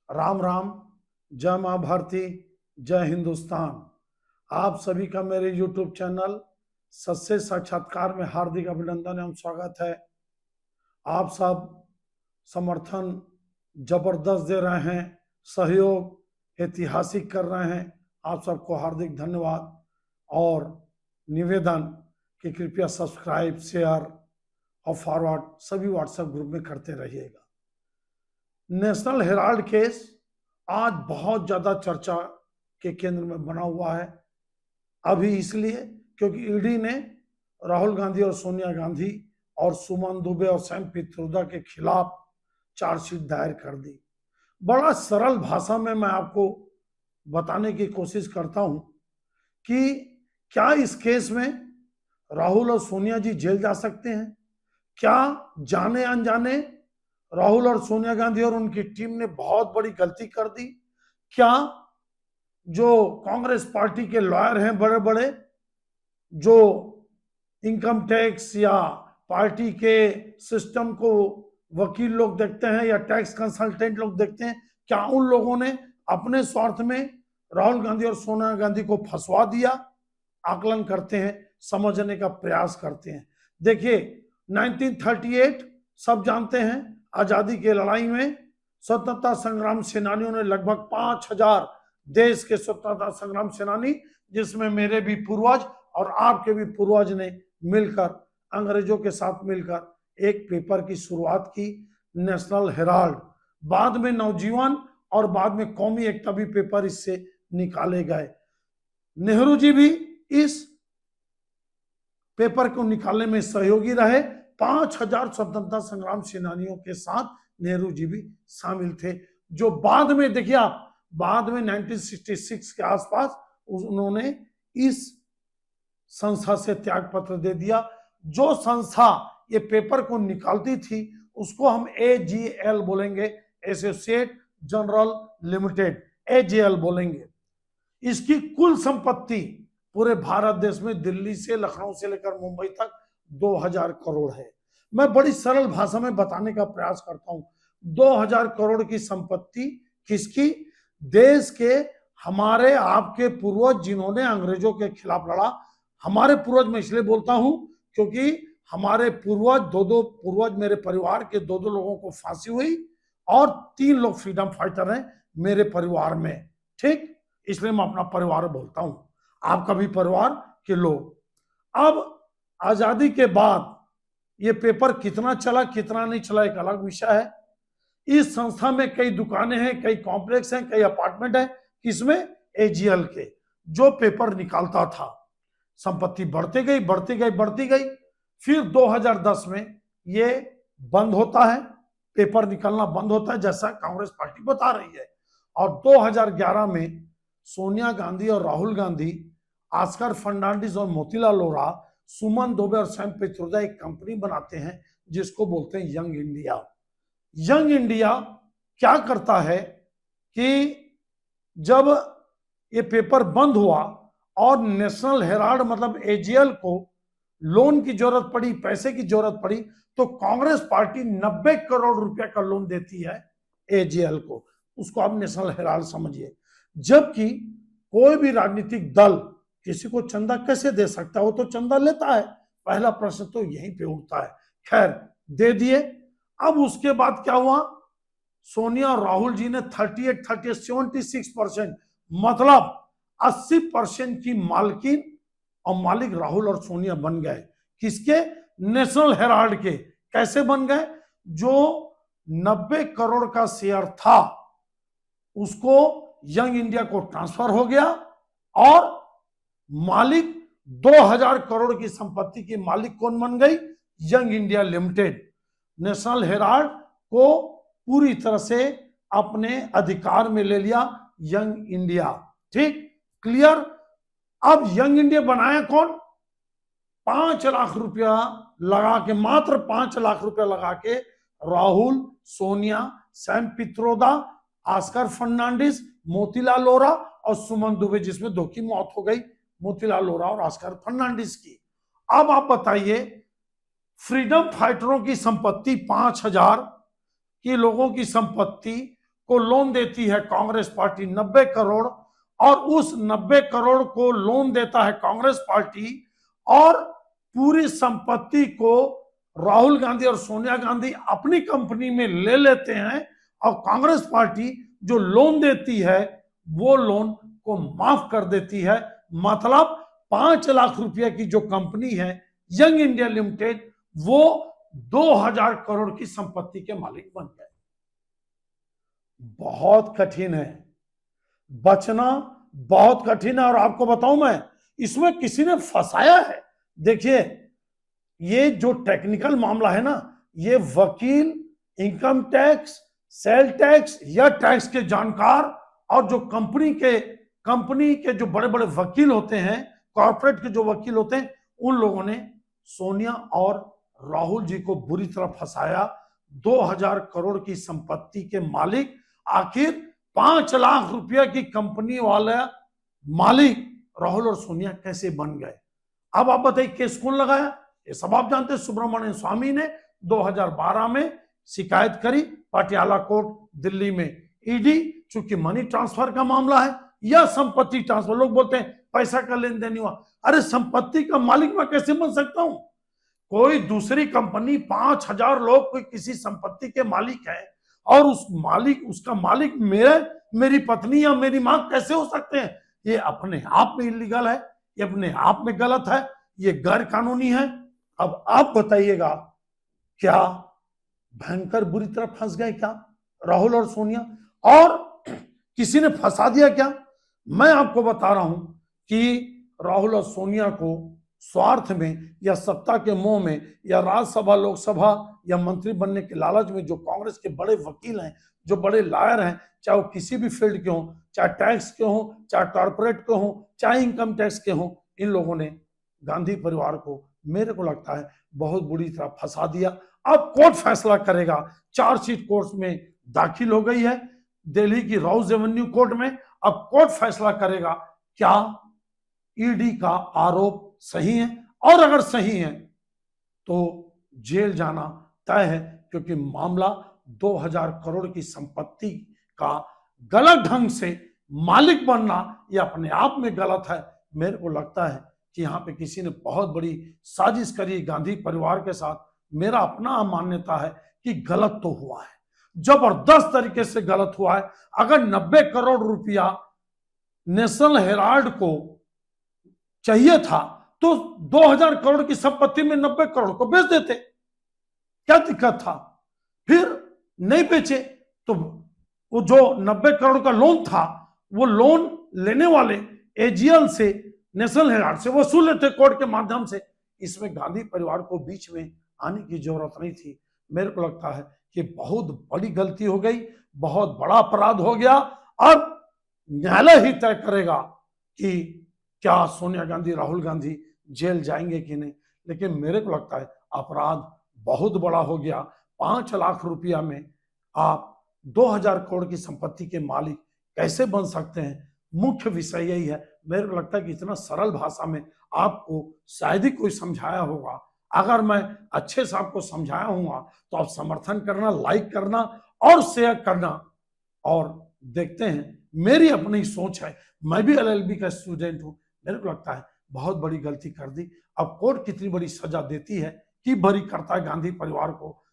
राम राम। जय माँ भारती, जय हिंदुस्तान। आप सभी का मेरे YouTube चैनल सच्चे साक्षात्कार में हार्दिक अभिनंदन एवं स्वागत है। आप सब समर्थन जबरदस्त दे रहे हैं, सहयोग ऐतिहासिक कर रहे हैं। आप सबको हार्दिक धन्यवाद और निवेदन कि कृपया सब्सक्राइब, शेयर और फॉरवर्ड सभी व्हाट्सएप ग्रुप में करते रहिएगा। नेशनल हेराल्ड केस आज बहुत ज्यादा चर्चा के केंद्र में बना हुआ है। अभी इसलिए क्योंकि ईडी ने राहुल गांधी और सोनिया गांधी और सुमन दुबे और सैम पित्रोदा के खिलाफ चार्जशीट दायर कर दी। बड़ा सरल भाषा में मैं आपको बताने की कोशिश करता हूं कि क्या इस केस में राहुल और सोनिया जी जेल जा सकते हैं? क्या जाने अनजाने राहुल और सोनिया गांधी और उनकी टीम ने बहुत बड़ी गलती कर दी? क्या जो कांग्रेस पार्टी के लॉयर हैं बड़े बड़े, जो इनकम टैक्स या पार्टी के सिस्टम को वकील लोग देखते हैं या टैक्स कंसल्टेंट लोग देखते हैं, क्या उन लोगों ने अपने स्वार्थ में राहुल गांधी और सोनिया गांधी को फंसवा दिया? आकलन करते हैं, समझने का प्रयास करते हैं। देखिए 1938 सब जानते हैं, आजादी की लड़ाई में स्वतंत्रता संग्राम सेनानियों ने लगभग 5000 देश के स्वतंत्रता संग्राम सेनानी, जिसमें मेरे भी पूर्वज और आपके भी पूर्वज ने मिलकर अंग्रेजों के साथ मिलकर एक पेपर की शुरुआत की, नेशनल हेराल्ड। बाद में नवजीवन और बाद में कौमी एकता भी पेपर इससे निकाले गए। नेहरू जी भी इस पेपर को निकालने में सहयोगी रहे। 5000 स्वतंत्रता संग्राम सेनानियों के साथ नेहरू जी भी शामिल थे, जो बाद में देखिए आप, बाद में 1966 के आसपास उन्होंने इस संस्था से त्याग पत्र दे दिया। जो संस्था ये पेपर को निकालती थी उसको हम AGL बोलेंगे, एसोसिएट जनरल लिमिटेड, AGL बोलेंगे। इसकी कुल संपत्ति पूरे भारत देश में दिल्ली से लखनऊ से लेकर मुंबई तक 2000 करोड़ है। मैं बड़ी सरल भाषा में बताने का प्रयास करता हूं। 2000 करोड़ की संपत्ति किसकी? देश के हमारे आपके पूर्वज जिन्होंने अंग्रेजों के खिलाफ लड़ा। हमारे पूर्वज मैं इसलिए बोलता हूं क्योंकि हमारे पूर्वज दो पूर्वज, मेरे परिवार के दो लोगों को फांसी हुई और 3 लोग फ्रीडम फाइटर हैं मेरे परिवार में, ठीक? इसलिए मैं अपना परिवार बोलता हूं, आपका भी परिवार के लोग। अब आजादी के बाद ये पेपर कितना चला कितना नहीं चला एक अलग विषय है। इस संस्था में कई दुकानें हैं, कई कॉम्प्लेक्स हैं, कई अपार्टमेंट हैं। किसमें? AGL के। जो पेपर निकालता था, संपत्ति बढ़ती गई बढ़ती गई बढ़ती गई। फिर 2010 में ये बंद होता है, पेपर निकलना बंद होता है जैसा कांग्रेस पार्टी बता रही है। और 2011 में सोनिया गांधी और राहुल गांधी, ऑस्कर फर्नांडिस और मोतीलाल वोरा, सुमन दुबे और सैम पित्रोदा एक कंपनी बनाते हैं जिसको बोलते हैं यंग इंडिया। यंग इंडिया क्या करता है कि जब ये पेपर बंद हुआ और नेशनल हेराल्ड मतलब AGL को लोन की जरूरत पड़ी, पैसे की जरूरत पड़ी, तो कांग्रेस पार्टी 90 करोड़ रुपया का लोन देती है AGL को। उसको आप नेशनल हेराल्ड समझिए। जबकि कोई भी राजनीतिक दल किसी को चंदा कैसे दे सकता है? वो तो चंदा लेता है। पहला प्रश्न तो यहीं पे उठता है। खैर, दे दिए। अब उसके बाद क्या हुआ? सोनिया और राहुल जी ने 76% मतलब 80% की मालकिन और मालिक राहुल और सोनिया बन गए। किसके? नेशनल हेराल्ड के। कैसे बन गए? जो 90 करोड़ का शेयर था उसको यंग इंडिया को ट्रांसफर हो गया और मालिक 2000 करोड़ की संपत्ति की मालिक कौन बन गई? Young India limited. National Herald को पूरी तरह से अपने अधिकार में ले लिया यंग इंडिया। ठीक, क्लियर? अब यंग इंडिया बनाया कौन? 5 लाख रुपया लगा के, मात्र 5 लाख रुपया लगा के राहुल, सोनिया, सैम पित्रोदा, ऑस्कर फर्नांडिस, मोतीलाल वोरा और सुमन दुबे, जिसमें 2 की मौत हो गई, मोतीलाल वोरा और ऑस्कर फर्नांडिस की। अब आप बताइए, फ्रीडम फाइटरों की संपत्ति 5000 की लोगों की संपत्ति को लोन देती है कांग्रेस पार्टी 90 करोड़, और उस 90 करोड़ को लोन देता है कांग्रेस पार्टी, और पूरी संपत्ति को राहुल गांधी और सोनिया गांधी अपनी कंपनी में ले लेते हैं, और कांग्रेस पार्टी जो लोन देती है वो लोन को माफ कर देती है। मतलब 5 लाख रुपए की जो कंपनी है यंग इंडिया लिमिटेड, वो 2000 करोड़ की संपत्ति के मालिक बन गए। बहुत कठिन है, बचना बहुत कठिन है। और आपको बताऊं मैं, इसमें किसी ने फंसाया है। देखिए, ये जो टेक्निकल मामला है ना, ये वकील, इनकम टैक्स, सेल टैक्स या टैक्स के जानकार, और जो कंपनी के जो बड़े बड़े वकील होते हैं, कॉर्पोरेट के जो वकील होते हैं, उन लोगों ने सोनिया और राहुल जी को बुरी तरह फंसाया। 2000 करोड़ की संपत्ति के मालिक आखिर 5 लाख रुपए की कंपनी वाले मालिक राहुल और सोनिया कैसे बन गए? अब आप बताइए, केस कौन लगाया? ये सब आप जानते हैं। सुब्रमण्यम स्वामी ने 2012 में शिकायत करी पटियाला कोर्ट दिल्ली में। ईडी, चूंकि मनी ट्रांसफर का मामला है या संपत्ति ट्रांसफर, लोग बोलते हैं पैसा का लेन देन हुआ। अरे संपत्ति का मालिक मैं कैसे बन सकता हूं? कोई दूसरी कंपनी 5000 लोग कोई किसी संपत्ति के मालिक है, और उसका मालिक मेरी पत्नी या मेरी मां कैसे हो सकते हैं? ये अपने आप में इलीगल है, ये अपने आप में गलत है, ये गैर कानूनी है। अब आप बताइएगा, क्या भयंकर बुरी तरह फंस गए क्या राहुल और सोनिया? और किसी ने फंसा दिया क्या? मैं आपको बता रहा हूं कि राहुल और सोनिया को स्वार्थ में या सत्ता के मोह में या राज्यसभा, लोकसभा या मंत्री बनने के लालच में जो कांग्रेस के बड़े वकील हैं, जो बड़े लॉयर हैं, चाहे वो किसी भी फील्ड के हों, चाहे टैक्स के हों, चाहे कॉर्पोरेट के हों, चाहे इनकम टैक्स के हों, इन लोगों ने गांधी परिवार को, मेरे को लगता है, बहुत बुरी तरह फंसा दिया। अब कोर्ट फैसला करेगा। चार्जशीट कोर्ट में दाखिल हो गई है दिल्ली की राउज एवेन्यू कोर्ट में। अब कोर्ट फैसला करेगा क्या ईडी का आरोप सही है, और अगर सही है तो जेल जाना तय है, क्योंकि मामला 2000 करोड़ की संपत्ति का गलत ढंग से मालिक बनना यह अपने आप में गलत है। मेरे को लगता है कि यहाँ पे किसी ने बहुत बड़ी साजिश करी गांधी परिवार के साथ। मेरा अपना मान्यता है कि गलत तो हुआ है, जबरदस्त तरीके से गलत हुआ है। अगर 90 करोड़ रुपया नेशनल हेराल्ड को चाहिए था तो 2000 करोड़ की संपत्ति में 90 करोड़ को बेच देते, क्या दिक्कत था? फिर नहीं बेचे तो वो जो 90 करोड़ का लोन था, वो लोन लेने वाले एजीएल से, नेशनल हेराल्ड से वसूल लेते कोर्ट के माध्यम से। इसमें गांधी परिवार को बीच में आने की जरूरत नहीं थी। मेरे को लगता है कि बहुत बड़ी गलती हो गई, बहुत बड़ा अपराध हो गया। अब न्यायालय ही तय करेगा कि क्या सोनिया गांधी, राहुल गांधी जेल जाएंगे कि नहीं। लेकिन मेरे को लगता है अपराध बहुत बड़ा हो गया। 5 लाख रुपया में आप 2000 करोड़ की संपत्ति के मालिक कैसे बन सकते हैं? मुख्य विषय यही है। मेरे को लगता है कि इतना सरल भाषा में आपको शायद ही कोई समझाया होगा। अगर मैं अच्छे से आपको समझाया हूँ तो आप समर्थन करना, लाइक करना और शेयर करना। और देखते हैं, मेरी अपनी सोच है, मैं भी एलएलबी का स्टूडेंट हूं। मेरे को लगता है बहुत बड़ी गलती कर दी। अब कोर्ट कितनी बड़ी सजा देती है, कि भरी करता है गांधी परिवार को,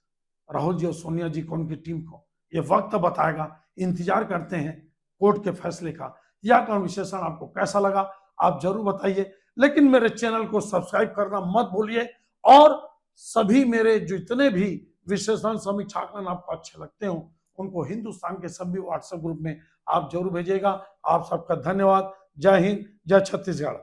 राहुल जी और सोनिया जी को, उनकी टीम को, ये वक्त बताएगा। इंतजार करते हैं कोर्ट के फैसले का। यह कन्वर्सेशन आपको कैसा लगा आप जरूर बताइए। लेकिन मेरे चैनल को सब्सक्राइब करना मत भूलिए, और सभी मेरे जितने भी विश्लेषण, समीक्षाकरण आपको अच्छे लगते हो उनको हिंदुस्तान के सभी व्हाट्सएप ग्रुप में आप जरूर भेजिएगा। आप सबका धन्यवाद। जय हिंद, जय छत्तीसगढ़।